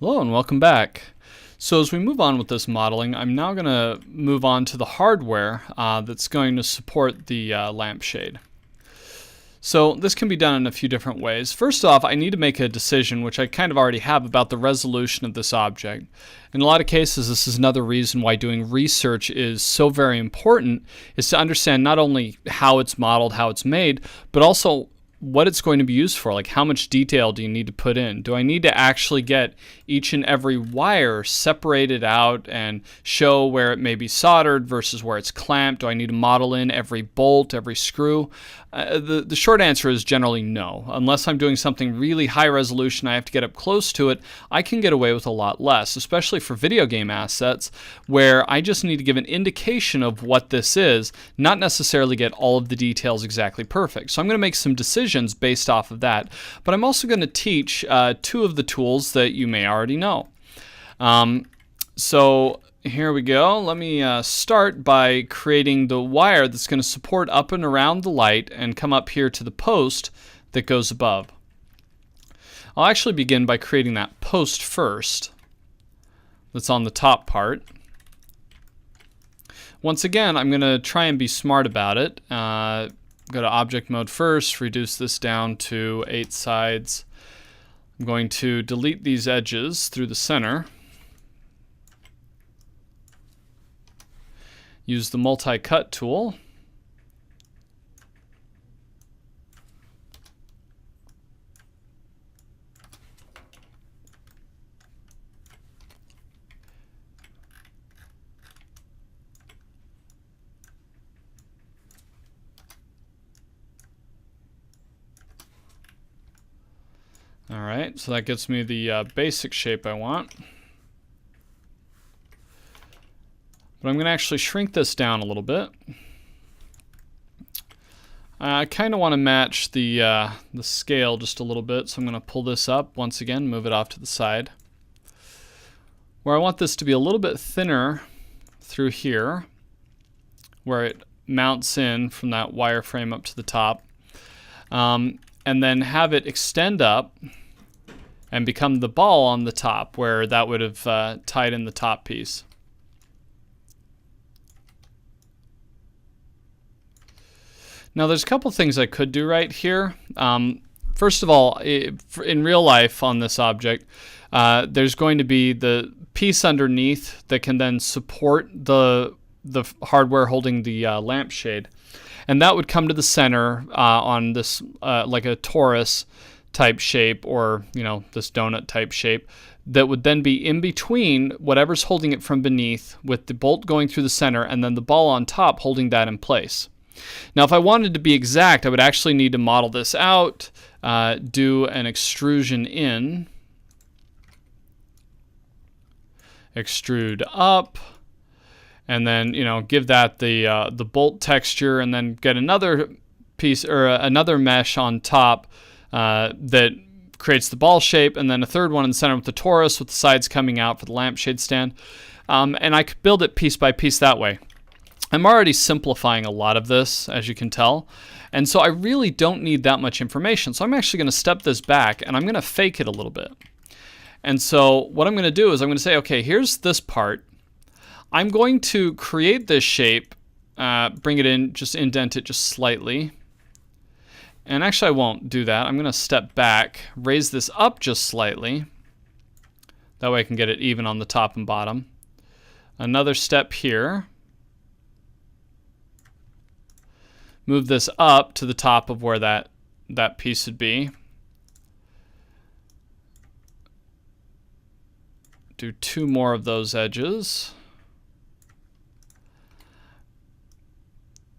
Hello and welcome back. So as we move on with this modeling, I'm now going to move on to the hardware that's going to support the lampshade. So this can be done in a few different ways. First off, I need to make a decision, which I kind of already have, about the resolution of this object. In a lot of cases, this is another reason why doing research is so very important, is to understand not only how it's modeled, how it's made, but also what it's going to be used for. Like, how much detail do you need to put in? Do I need to actually get each and every wire separated out and show where it may be soldered versus where it's clamped? Do I need to model in every bolt, every screw? The short answer is generally no. Unless I'm doing something really high resolution, I have to get up close to it, I can get away with a lot less, especially for video game assets where I just need to give an indication of what this is, not necessarily get all of the details exactly perfect. So I'm going to make some decisions based off of that. But I'm also going to teach two of the tools that you may already know. So here we go. Let me start by creating the wire that's going to support up and around the light and come up here to the post that goes above. I'll actually begin by creating that post first that's on the top part. Once again, I'm going to try and be smart about it. Go to object mode first, reduce this down to 8 sides. I'm going to delete these edges through the center. Use the multi-cut tool. Alright, so that gets me the basic shape I want. But I'm going to actually shrink this down a little bit. I kind of want to match the scale just a little bit, so I'm going to pull this up once again, move it off to the side. Where I want this to be a little bit thinner through here, where it mounts in from that wireframe up to the top, and then have it extend up and become the ball on the top, where that would have tied in the top piece. Now there's a couple things I could do right here. First of all, in real life on this object, there's going to be the piece underneath that can then support the hardware holding the lampshade. And that would come to the center on this like a torus type shape, or this donut type shape, that would then be in between whatever's holding it from beneath, with the bolt going through the center and then the ball on top holding that in place. Now, if I wanted to be exact, I would actually need to model this out, do an extrusion in, extrude up, and then give that the bolt texture, and then get another piece or another mesh on top that creates the ball shape, and then a third one in the center with the torus with the sides coming out for the lampshade stand, and I could build it piece by piece that way. I'm already simplifying a lot of this, as you can tell, and so I really don't need that much information. So I'm actually going to step this back, and I'm going to fake it a little bit. And so what I'm going to do is I'm going to say, okay, here's this part. I'm going to create this shape, bring it in, just indent it just slightly. And actually I won't do that. I'm going to step back, raise this up just slightly. That way I can get it even on the top and bottom. Another step here. Move this up to the top of where that piece would be. Do 2 more of those edges.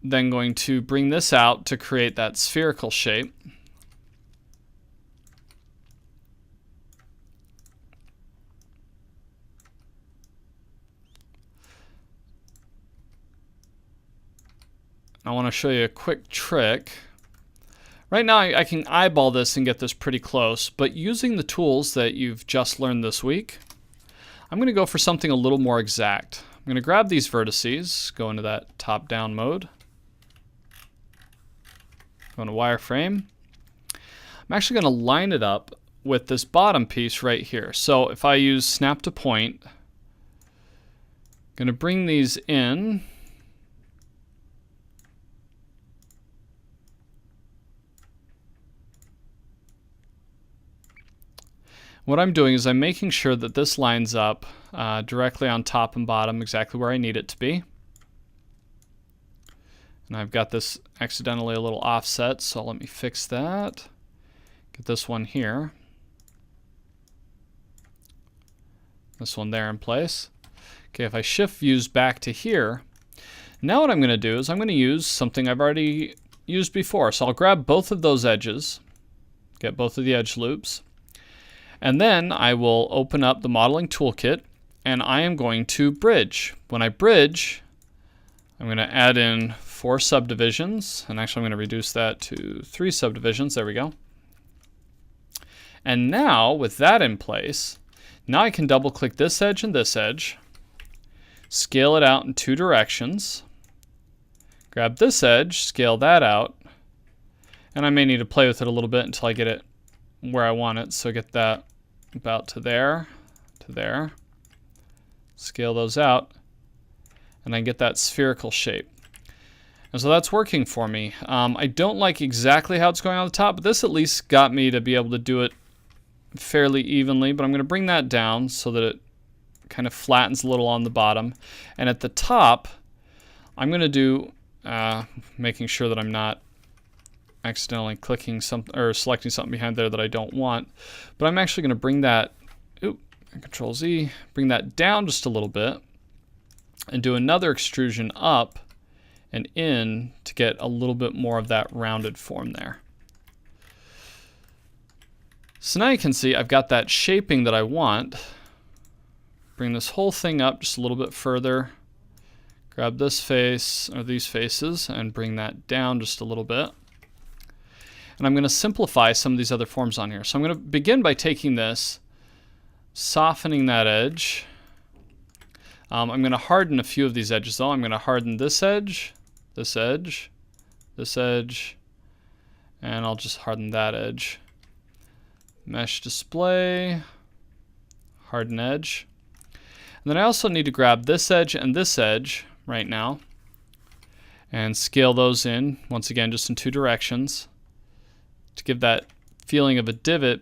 Then going to bring this out to create that spherical shape. I want to show you a quick trick. Right now I can eyeball this and get this pretty close, but using the tools that you've just learned this week, I'm going to go for something a little more exact. I'm going to grab these vertices, go into that top-down mode, go into wireframe. I'm actually going to line it up with this bottom piece right here. So if I use snap to point, I'm going to bring these in. What I'm doing is I'm making sure that this lines up directly on top and bottom, exactly where I need it to be. And I've got this accidentally a little offset, so let me fix that. Get this one here. This one there in place. Okay, if I shift views back to here, now what I'm going to do is I'm going to use something I've already used before. So I'll grab both of those edges, get both of the edge loops, and then I will open up the modeling toolkit and I am going to bridge. When I bridge, I'm going to add in 4 subdivisions, and actually I'm going to reduce that to 3 subdivisions. There we go. And now with that in place, now I can double click this edge and this edge, scale it out in 2 directions, grab this edge, scale that out, and I may need to play with it a little bit until I get it where I want it. So get that about to there, scale those out, and I get that spherical shape. And so that's working for me. I don't like exactly how it's going on the top, but this at least got me to be able to do it fairly evenly. But I'm going to bring that down so that it kind of flattens a little on the bottom. And at the top, I'm going to do, making sure that I'm not accidentally clicking something or selecting something behind there that I don't want. But I'm actually going to bring that, Control Z, bring that down just a little bit and do another extrusion up and in to get a little bit more of that rounded form there. So now you can see I've got that shaping that I want. Bring this whole thing up just a little bit further. Grab this face or these faces and bring that down just a little bit. And I'm going to simplify some of these other forms on here. So I'm going to begin by taking this, softening that edge. I'm going to harden a few of these edges though. I'm going to harden this edge, this edge, this edge, and I'll just harden that edge. Mesh display, harden edge. And then I also need to grab this edge and this edge right now and scale those in, once again, just in 2 directions to give that feeling of a divot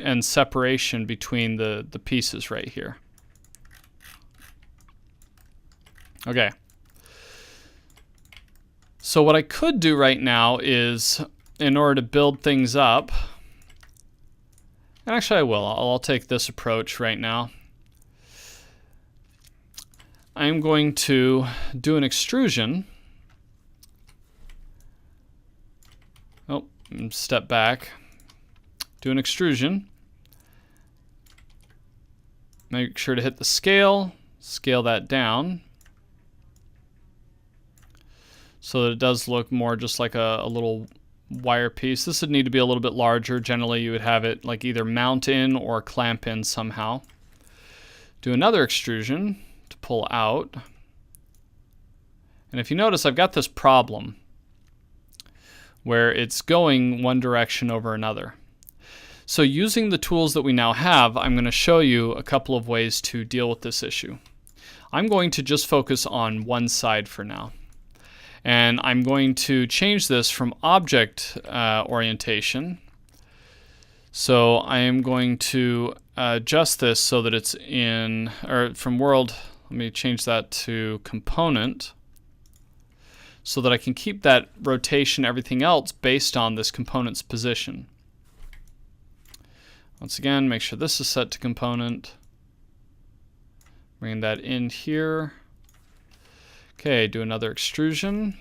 and separation between the pieces right here. Okay. So what I could do right now is, in order to build things up, and actually I will, I'll take this approach right now. I'm going to do an extrusion. Oh, step back. Do an extrusion. Make sure to hit the scale that down, so that it does look more just like a little wire piece. This would need to be a little bit larger. Generally, you would have it like either mount in or clamp in somehow. Do another extrusion to pull out. And if you notice, I've got this problem where it's going one direction over another. So using the tools that we now have, I'm going to show you a couple of ways to deal with this issue. I'm going to just focus on one side for now. And I'm going to change this from object orientation. So I am going to adjust this so that it's in, or from world, let me change that to component, so that I can keep that rotation, everything else, based on this component's position. Once again, make sure this is set to component. Bring that in here. Okay, do another extrusion.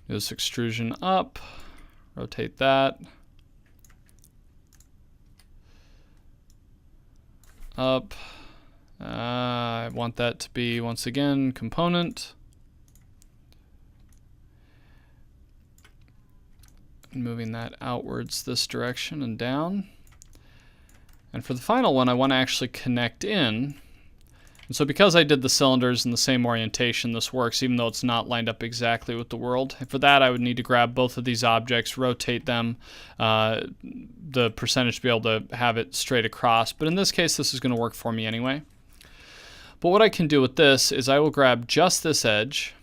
Do this extrusion up, rotate that. Up. I want that to be, once again, component. Moving that outwards this direction and down. And for the final one, I want to actually connect in. And so because I did the cylinders in the same orientation, this works even though it's not lined up exactly with the world. And for that, I would need to grab both of these objects, rotate them, the percentage to be able to have it straight across. But in this case, this is going to work for me anyway. But what I can do with this is I will grab just this edge,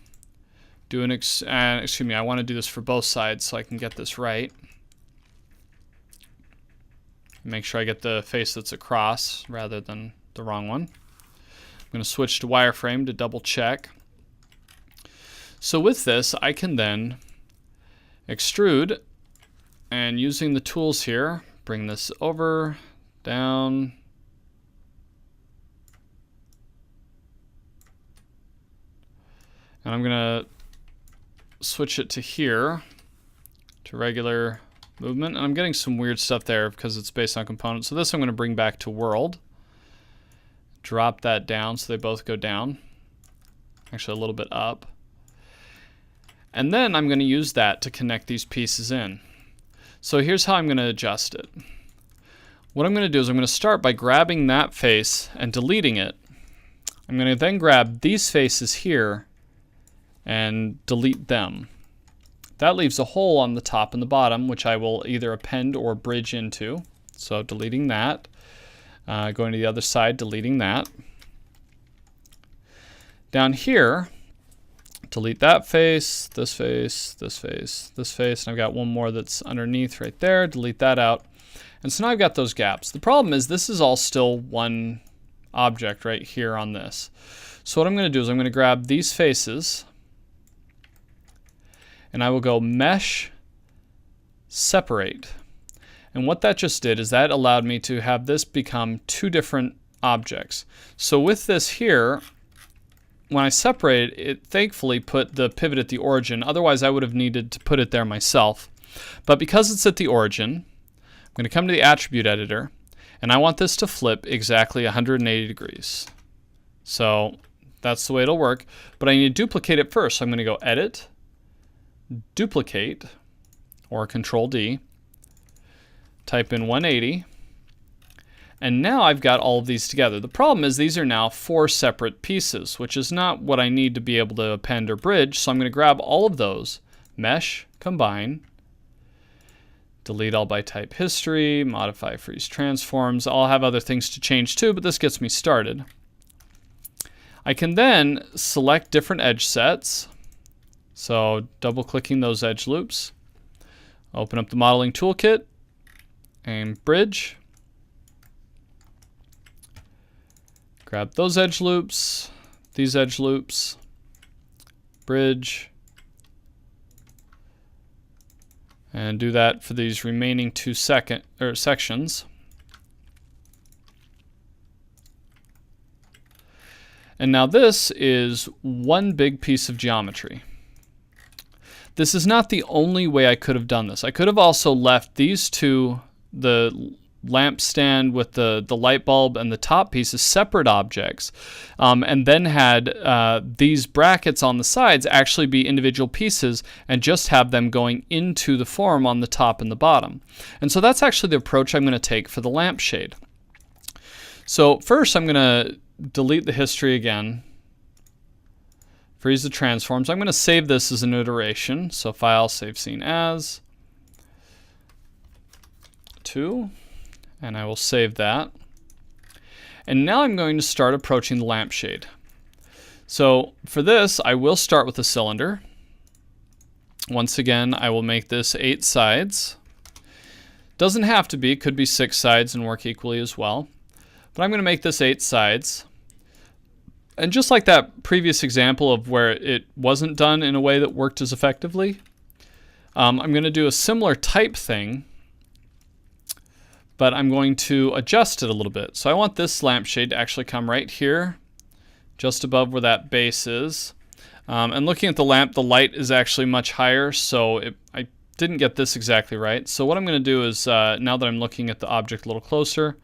do an excuse me, I want to do this for both sides so I can get this right. Make sure I get the face that's across rather than the wrong one. I'm going to switch to wireframe to double check. So with this, I can then extrude, and using the tools here, bring this over, down, and I'm going to switch it to here, to regular movement. And I'm getting some weird stuff there because it's based on components. So this I'm going to bring back to world. Drop that down so they both go down. Actually a little bit up. And then I'm going to use that to connect these pieces in. So here's how I'm going to adjust it. What I'm going to do is I'm going to start by grabbing that face and deleting it. I'm going to then grab these faces here and delete them. That leaves a hole on the top and the bottom, which I will either append or bridge into. So deleting that. Going to the other side, deleting that. Down here, delete that face, this face, this face, this face, and I've got one more that's underneath right there. Delete that out. And so now I've got those gaps. The problem is this is all still one object right here on this. So what I'm going to do is I'm going to grab these faces, and I will go mesh, separate. And what that just did is that allowed me to have this become two different objects. So with this here, when I separated it, thankfully put the pivot at the origin. Otherwise, I would have needed to put it there myself. But because it's at the origin, I'm going to come to the attribute editor, and I want this to flip exactly 180 degrees. So that's the way it'll work. But I need to duplicate it first. So I'm going to go Edit, Duplicate, or Control D. Type in 180, and now I've got all of these together. The problem is these are now 4 separate pieces, which is not what I need to be able to append or bridge, so I'm going to grab all of those, mesh, combine, delete all by type history, modify freeze transforms. I'll have other things to change too, but this gets me started. I can then select different edge sets, so double clicking those edge loops, open up the modeling toolkit, and bridge. Grab those edge loops, these edge loops, bridge, and do that for these remaining 2 sections. And now this is one big piece of geometry. This is not the only way I could have done this. I could have also left these two, the lamp stand with the light bulb and the top piece, as separate objects, and then had these brackets on the sides actually be individual pieces and just have them going into the form on the top and the bottom. And so that's actually the approach I'm going to take for the lampshade. So first I'm going to delete the history again, freeze the transforms. I'm going to save this as an iteration, so File, Save Scene As, 2, and I will save that. And now I'm going to start approaching the lampshade. So for this, I will start with a cylinder. Once again, I will make this 8 sides. Doesn't have to be, could be 6 sides and work equally as well. But I'm going to make this 8 sides. And just like that previous example of where it wasn't done in a way that worked as effectively, I'm going to do a similar type thing, but I'm going to adjust it a little bit. So I want this lampshade to actually come right here, just above where that base is. And looking at the lamp, the light is actually much higher, so I didn't get this exactly right. So what I'm going to do is, now that I'm looking at the object a little closer,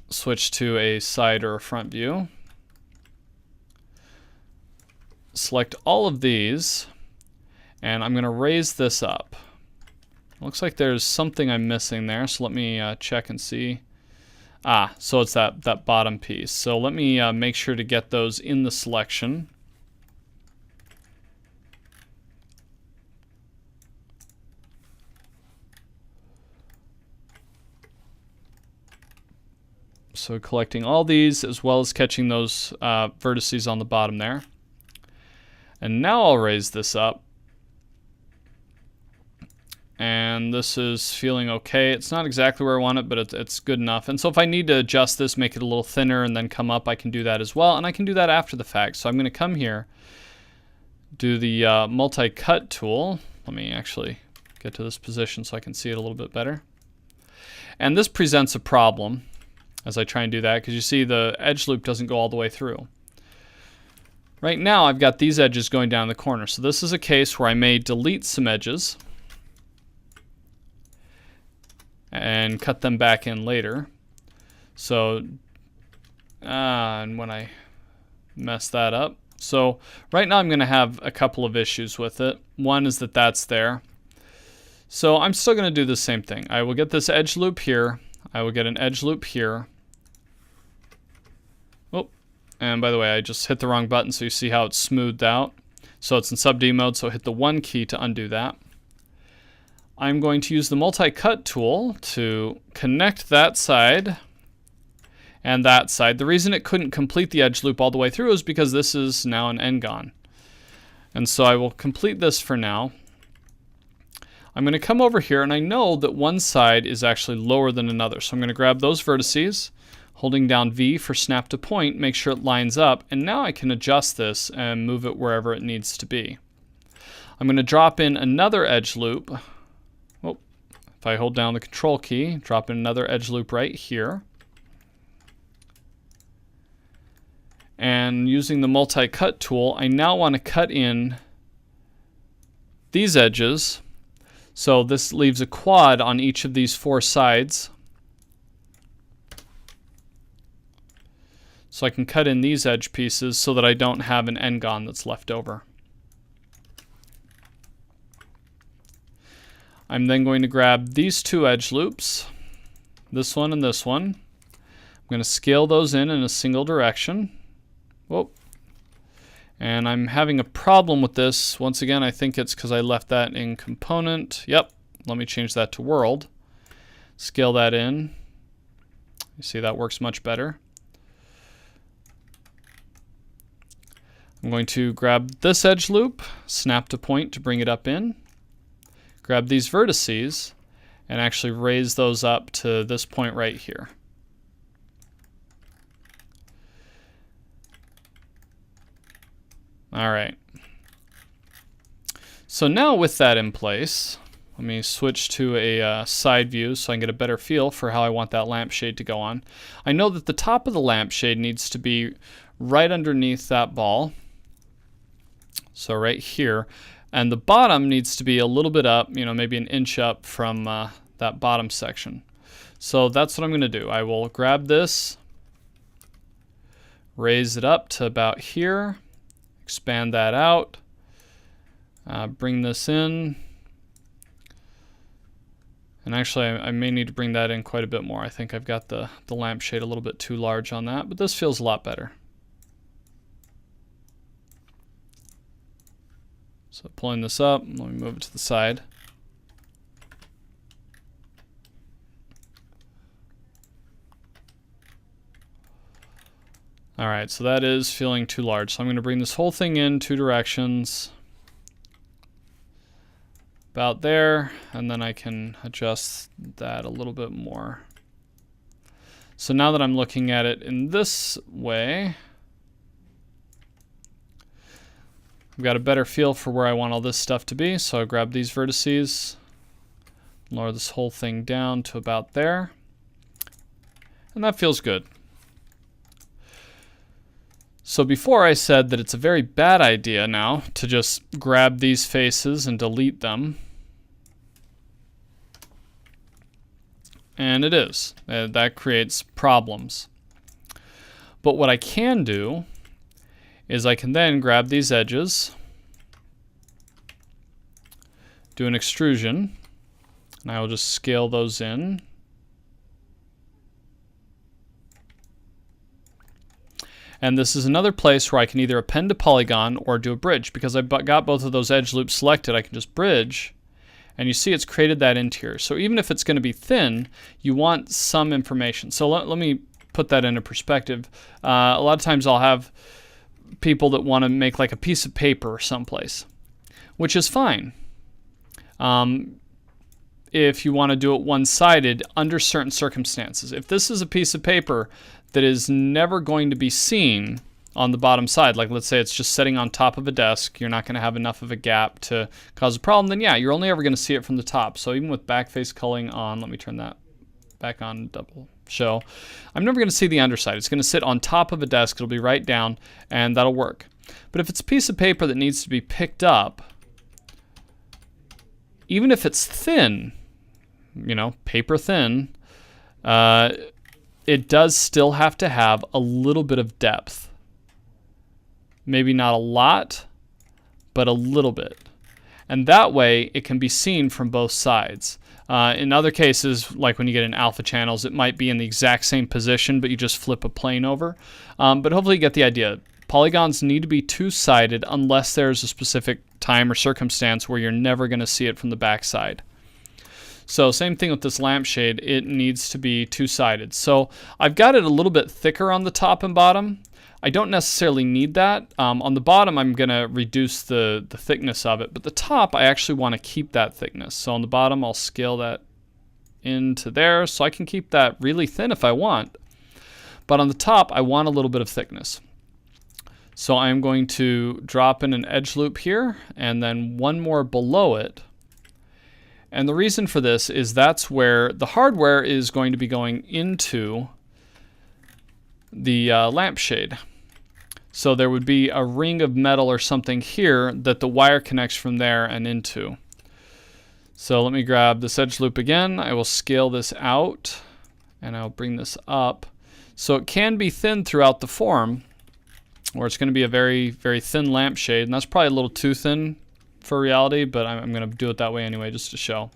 switch to a side or a front view. Select all of these, and I'm going to raise this up. Looks like there's something I'm missing there, so let me check and see. So it's that bottom piece. So let me make sure to get those in the selection. So collecting all these as well as catching those vertices on the bottom there. And now I'll raise this up. And this is feeling okay. It's not exactly where I want it, but it's good enough. And so if I need to adjust this, make it a little thinner and then come up, I can do that as well. And I can do that after the fact. So I'm going to come here, do the multi-cut tool. Let me actually get to this position so I can see it a little bit better. And this presents a problem as I try and do that, because you see the edge loop doesn't go all the way through. Right now I've got these edges going down the corner. So this is a case where I may delete some edges and cut them back in later. So, and when I mess that up. So right now I'm going to have a couple of issues with it. One is that that's there. So I'm still going to do the same thing. I will get this edge loop here. I will get an edge loop here. Oh, and by the way, I just hit the wrong button, so you see how it's smoothed out. So it's in sub D mode, so hit the 1 key to undo that. I'm going to use the multi-cut tool to connect that side and that side. The reason it couldn't complete the edge loop all the way through is because this is now an n-gon. And so I will complete this for now. I'm going to come over here, and I know that one side is actually lower than another. So I'm going to grab those vertices, holding down V for snap to point, make sure it lines up, and now I can adjust this and move it wherever it needs to be. I'm going to drop in another edge loop. If I hold down the control key, drop in another edge loop right here. And using the multi-cut tool, I now want to cut in these edges. So this leaves a quad on each of these 4 sides. So I can cut in these edge pieces so that I don't have an n-gon that's left over. I'm then going to grab these 2 edge loops, this one and this one. I'm going to scale those in a single direction. Whoa. And I'm having a problem with this. Once again, I think it's because I left that in component. Yep. Let me change that to world. Scale that in. You see that works much better. I'm going to grab this edge loop, snap to point to bring it up in. Grab these vertices and actually raise those up to this point right here. All right. So now with that in place, let me switch to a side view so I can get a better feel for how I want that lampshade to go on. I know that the top of the lampshade needs to be right underneath that ball. So right here. And the bottom needs to be a little bit up, maybe an inch up from that bottom section. So that's what I'm going to do. I will grab this, raise it up to about here, expand that out, bring this in. And actually, I may need to bring that in quite a bit more. I think I've got the lampshade a little bit too large on that, but this feels a lot better. So pulling this up, let me move it to the side. All right, so that is feeling too large. So I'm going to bring this whole thing in 2 directions. About there, and then I can adjust that a little bit more. So now that I'm looking at it in this way, I've got a better feel for where I want all this stuff to be. So I grab these vertices, lower this whole thing down to about there, and that feels good. So before I said that it's a very bad idea now to just grab these faces and delete them. And it is. That creates problems. But what I can do is I can then grab these edges, do an extrusion, And I will just scale those in. And this is another place where I can either append a polygon or do a bridge. Because I've got both of those edge loops selected, I can just bridge. And you see it's created that interior. So even if it's going to be thin, you want some information. So let me put that into perspective. A lot of times I'll have people that want to make like a piece of paper someplace, which is fine. If you want to do it one-sided under certain circumstances. If this is a piece of paper that is never going to be seen on the bottom side, like let's say it's just sitting on top of a desk, you're not going to have enough of a gap to cause a problem, then yeah, you're only ever going to see it from the top. So even with backface culling on, let me turn that back on double show, I'm never going to see the underside. It's going to sit on top of a desk, it'll be right down, and that'll work. But if it's a piece of paper that needs to be picked up, even if it's thin, you know, paper thin, it does still have to have a little bit of depth. Maybe not a lot, but a little bit. And that way it can be seen from both sides. In other cases, like when you get in alpha channels, it might be in the exact same position, but you just flip a plane over. But hopefully you get the idea. Polygons need to be two-sided unless there's a specific time or circumstance where you're never going to see it from the back side. So same thing with this lampshade, it needs to be two-sided. So I've got it a little bit thicker on the top and bottom. I don't necessarily need that. On the bottom, I'm going to reduce the thickness of it, but the top, I actually want to keep that thickness. So on the bottom, I'll scale that into there, so I can keep that really thin if I want. But on the top, I want a little bit of thickness. So I'm going to drop in an edge loop here, and then one more below it. And the reason for this is that's where the hardware is going to be going into the lampshade. So there would be a ring of metal or something here that the wire connects from there and into. So let me grab this edge loop again. I will scale this out and I'll bring this up. So it can be thin throughout the form, or it's going to be a very, very thin lampshade. And that's probably a little too thin for reality, but I'm going to do it that way anyway just to show.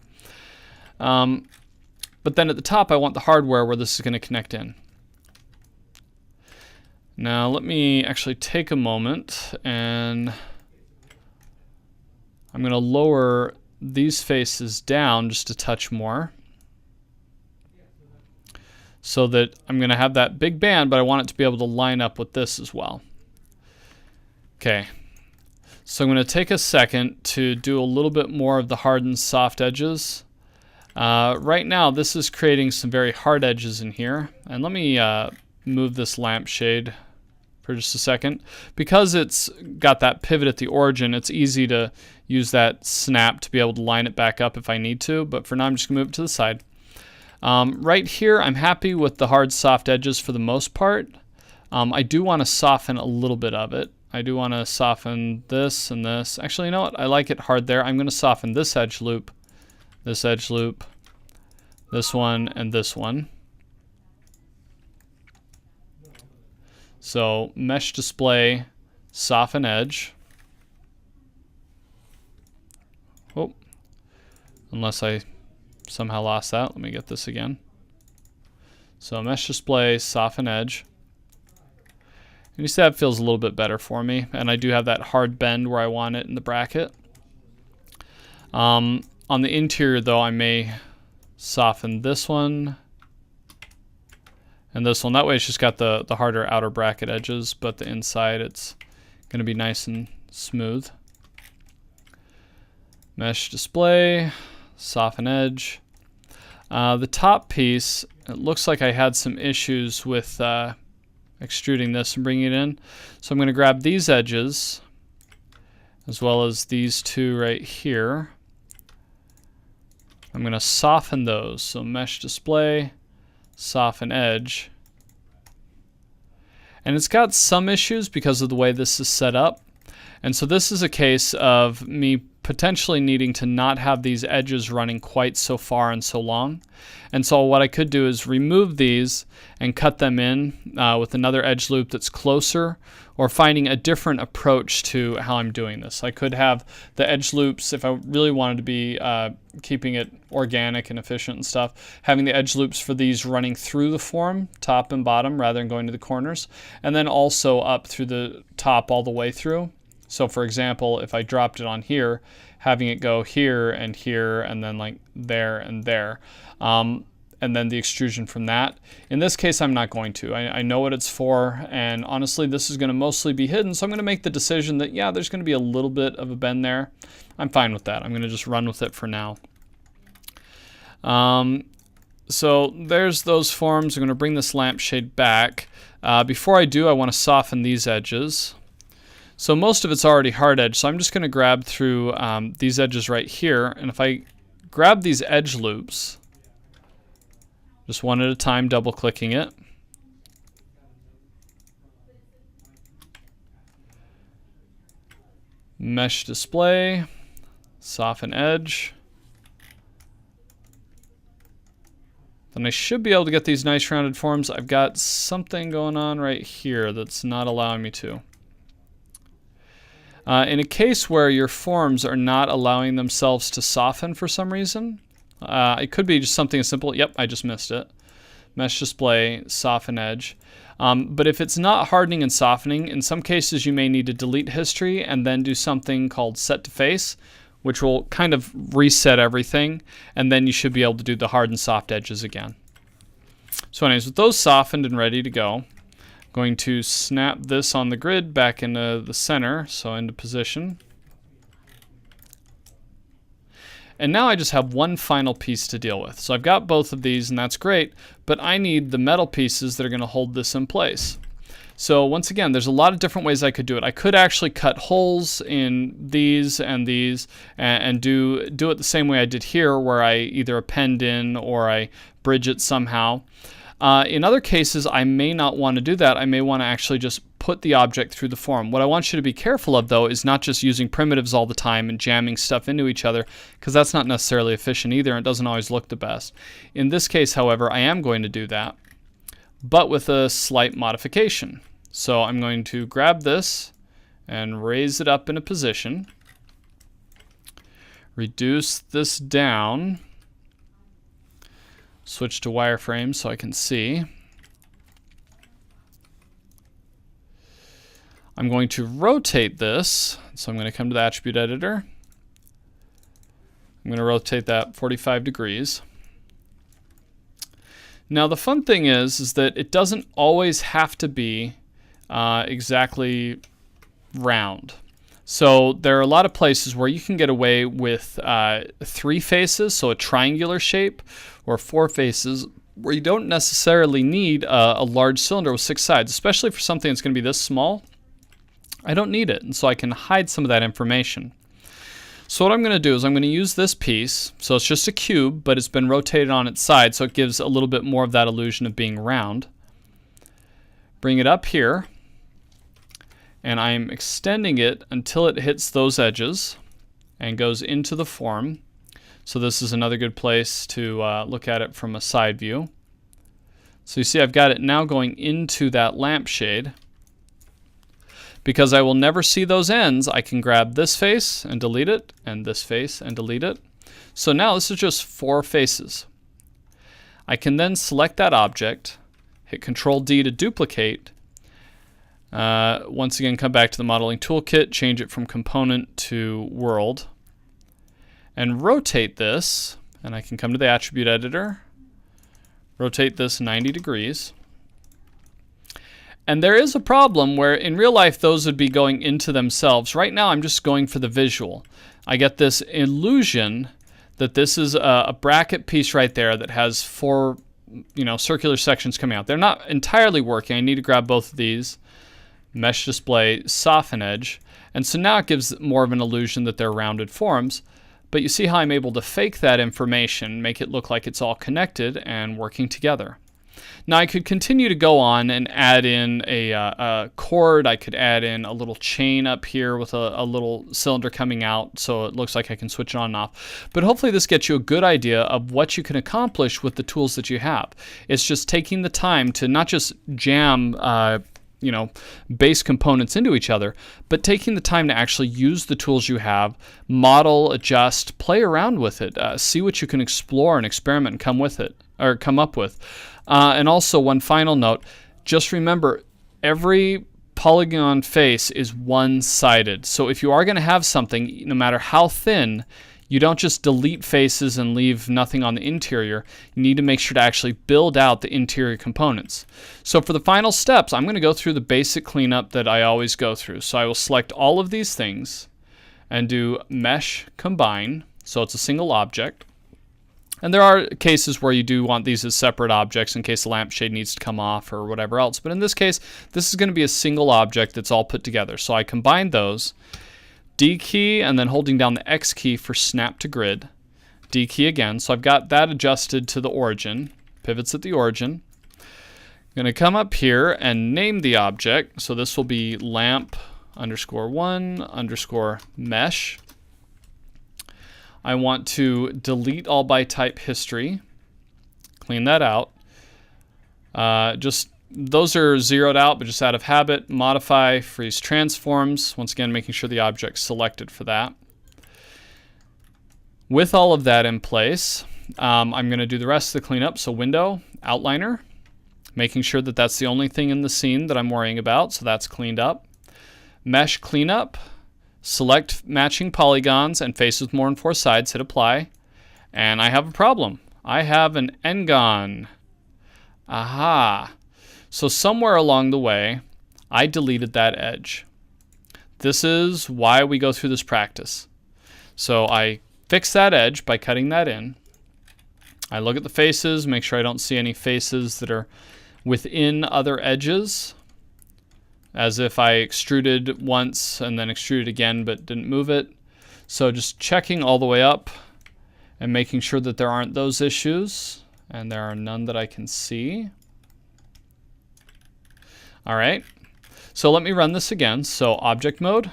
But then at the top I want the hardware where this is going to connect in. Now let me actually take a moment and I'm going to lower these faces down just a touch more so that I'm going to have that big band, but I want it to be able to line up with this as well. Okay. So I'm going to take a second to do a little bit more of the hard and soft edges. Right now this is creating some very hard edges in here. And let me move this lampshade for just a second. Because it's got that pivot at the origin, it's easy to use that snap to be able to line it back up if I need to. But for now I'm just going to move it to the side. Right here I'm happy with the hard soft edges for the most part. I do want to soften a little bit of it. I do want to soften this and this. Actually, you know what? I like it hard there. I'm going to soften this edge loop, this one, and this one. So mesh display, soften edge. Oh, unless I somehow lost that. Let me get this again. So mesh display, soften edge. And you see that feels a little bit better for me. And I do have that hard bend where I want it in the bracket. On the interior though, I may soften this one and this one. That way it's just got the harder outer bracket edges, but the inside it's going to be nice and smooth. Mesh display, soften edge. The top piece, it looks like I had some issues with extruding this and bringing it in. So I'm going to grab these edges as well as these two right here. I'm going to soften those. So mesh display, soften edge. And it's got some issues because of the way this is set up. And so this is a case of me potentially needing to not have these edges running quite so far and so long. And so what I could do is remove these and cut them in with another edge loop that's closer, or finding a different approach to how I'm doing this. I could have the edge loops, if I really wanted to be keeping it organic and efficient and stuff, having the edge loops for these running through the form, top and bottom, rather than going to the corners, and then also up through the top all the way through. So for example, if I dropped it on here, having it go here, and then like there and there. And then the extrusion from that. In this case, I'm not going to. I know what it's for, and honestly, this is going to mostly be hidden, so I'm going to make the decision that, yeah, there's going to be a little bit of a bend there. I'm fine with that. I'm going to just run with it for now. So there's those forms. I'm going to bring this lampshade back. Before I do, I want to soften these edges. So most of it's already hard edge, so I'm just going to grab through these edges right here, and if I grab these edge loops, just one at a time, double clicking it. Mesh display, soften edge. Then I should be able to get these nice rounded forms. I've got something going on right here that's not allowing me to. In a case where your forms are not allowing themselves to soften for some reason, it could be just something as simple. Yep, I just missed it. Mesh display, soften edge. But if it's not hardening and softening, in some cases you may need to delete history and then do something called set to face, which will kind of reset everything, and then you should be able to do the hard and soft edges again. So anyways, with those softened and ready to go, I'm going to snap this on the grid back into the center, so into position. And now I just have one final piece to deal with. So I've got both of these, and that's great, but I need the metal pieces that are going to hold this in place. So once again, there's a lot of different ways I could do it. I could actually cut holes in these and do it the same way I did here, where I either append in or I bridge it somehow. In other cases, I may not want to do that. I may want to actually just put the object through the form. What I want you to be careful of, though, is not just using primitives all the time and jamming stuff into each other, because that's not necessarily efficient either, and it doesn't always look the best. In this case, however, I am going to do that, but with a slight modification. So I'm going to grab this and raise it up in a position, reduce this down, switch to wireframe so I can see. I'm going to rotate this, so I'm going to come to the attribute editor. I'm going to rotate that 45 degrees. Now the fun thing is that it doesn't always have to be exactly round. So there are a lot of places where you can get away with 3 faces, so a triangular shape, or 4 faces, where you don't necessarily need a large cylinder with 6 sides, especially for something that's going to be this small. I don't need it, and so I can hide some of that information. So what I'm going to do is I'm going to use this piece, so it's just a cube, but it's been rotated on its side, so it gives a little bit more of that illusion of being round. Bring it up here, and I'm extending it until it hits those edges and goes into the form. So this is another good place to look at it from a side view. So you see I've got it now going into that lampshade. Because I will never see those ends, I can grab this face and delete it, and this face and delete it. So now this is just 4 faces. I can then select that object, hit Control D to duplicate. Once again, come back to the modeling toolkit, change it from component to world, and rotate this, and I can come to the attribute editor, rotate this 90 degrees. And there is a problem where in real life those would be going into themselves. Right now I'm just going for the visual. I get this illusion that this is a bracket piece right there that has 4 circular sections coming out. They're not entirely working. I need to grab both of these, mesh display, soften edge, and so now it gives more of an illusion that they're rounded forms. But you see how I'm able to fake that information, make it look like it's all connected and working together. Now I could continue to go on and add in a cord. I could add in a little chain up here with a little cylinder coming out, so it looks like I can switch it on and off. But hopefully this gets you a good idea of what you can accomplish with the tools that you have. It's just taking the time to not just jam base components into each other, but taking the time to actually use the tools you have, model, adjust, play around with it, see what you can explore and experiment and come up with. And also, one final note, just remember, every polygon face is one-sided. So if you are going to have something, no matter how thin, you don't just delete faces and leave nothing on the interior. You need to make sure to actually build out the interior components. So for the final steps, I'm going to go through the basic cleanup that I always go through. So I will select all of these things and do Mesh Combine, so it's a single object. And there are cases where you do want these as separate objects in case the lampshade needs to come off or whatever else. But in this case, this is going to be a single object that's all put together. So I combine those. D key, and then holding down the X key for snap to grid. D key again. So I've got that adjusted to the origin. Pivots at the origin. I'm going to come up here and name the object. So this will be lamp_1_mesh. I want to delete all by type history. Clean that out. Those are zeroed out, but just out of habit. Modify, freeze transforms. Once again, making sure the object's selected for that. With all of that in place, I'm going to do the rest of the cleanup. So window, outliner, making sure that that's the only thing in the scene that I'm worrying about. So that's cleaned up. Mesh cleanup, select matching polygons and face with more than 4 sides, hit apply. And I have a problem. I have an n-gon. Aha. So somewhere along the way, I deleted that edge. This is why we go through this practice. So I fix that edge by cutting that in. I look at the faces, make sure I don't see any faces that are within other edges, as if I extruded once and then extruded again but didn't move it. So just checking all the way up and making sure that there aren't those issues, and there are none that I can see. All right, so let me run this again. So object mode,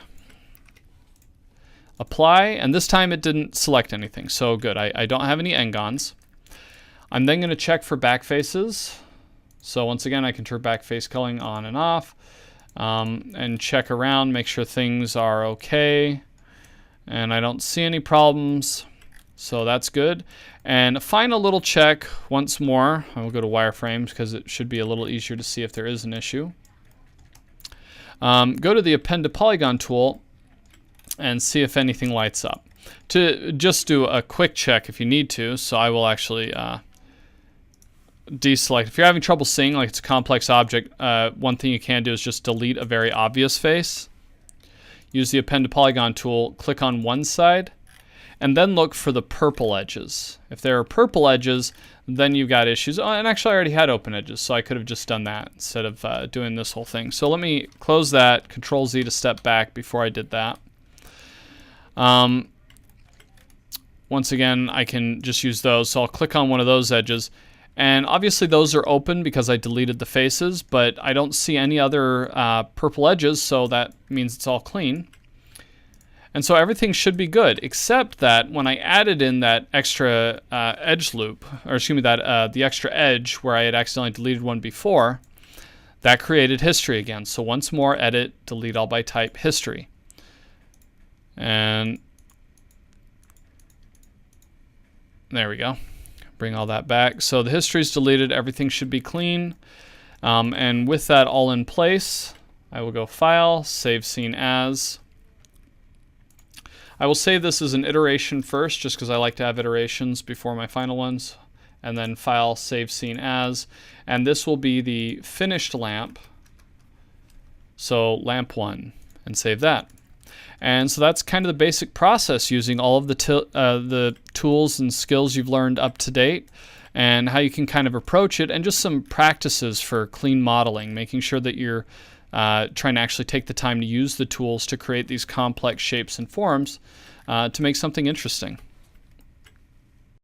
apply, and this time it didn't select anything. So good, I don't have any n-gons. I'm then going to check for back faces. So once again, I can turn back face culling on and off, and check around, make sure things are okay. And I don't see any problems, so that's good. And a final little check once more. I will go to wireframes because it should be a little easier to see if there is an issue. Go to the append to polygon tool and see if anything lights up. To just do a quick check if you need to, so I will actually deselect. If you're having trouble seeing, like it's a complex object, one thing you can do is just delete a very obvious face. Use the append to polygon tool, click on one side, and then look for the purple edges. If there are purple edges, then you've got issues. Oh, and actually I already had open edges, so I could have just done that instead of doing this whole thing. So let me close that, Control Z to step back before I did that. Once again, I can just use those. So I'll click on one of those edges. And obviously those are open because I deleted the faces, but I don't see any other purple edges, so that means it's all clean. And so everything should be good, except that when I added in that extra edge loop, or excuse me, that the extra edge where I had accidentally deleted one before, that created history again. So once more, edit, delete all by type, history. And there we go. Bring all that back. So the history is deleted. Everything should be clean. And with that all in place, I will go File, Save Scene As. I will save this as an iteration first, just because I like to have iterations before my final ones. And then File, Save Scene As. And this will be the finished lamp. So lamp 1, and save that. And so that's kind of the basic process, using all of the tools and skills you've learned up to date, and how you can kind of approach it, and just some practices for clean modeling, making sure that you're trying to actually take the time to use the tools to create these complex shapes and forms to make something interesting.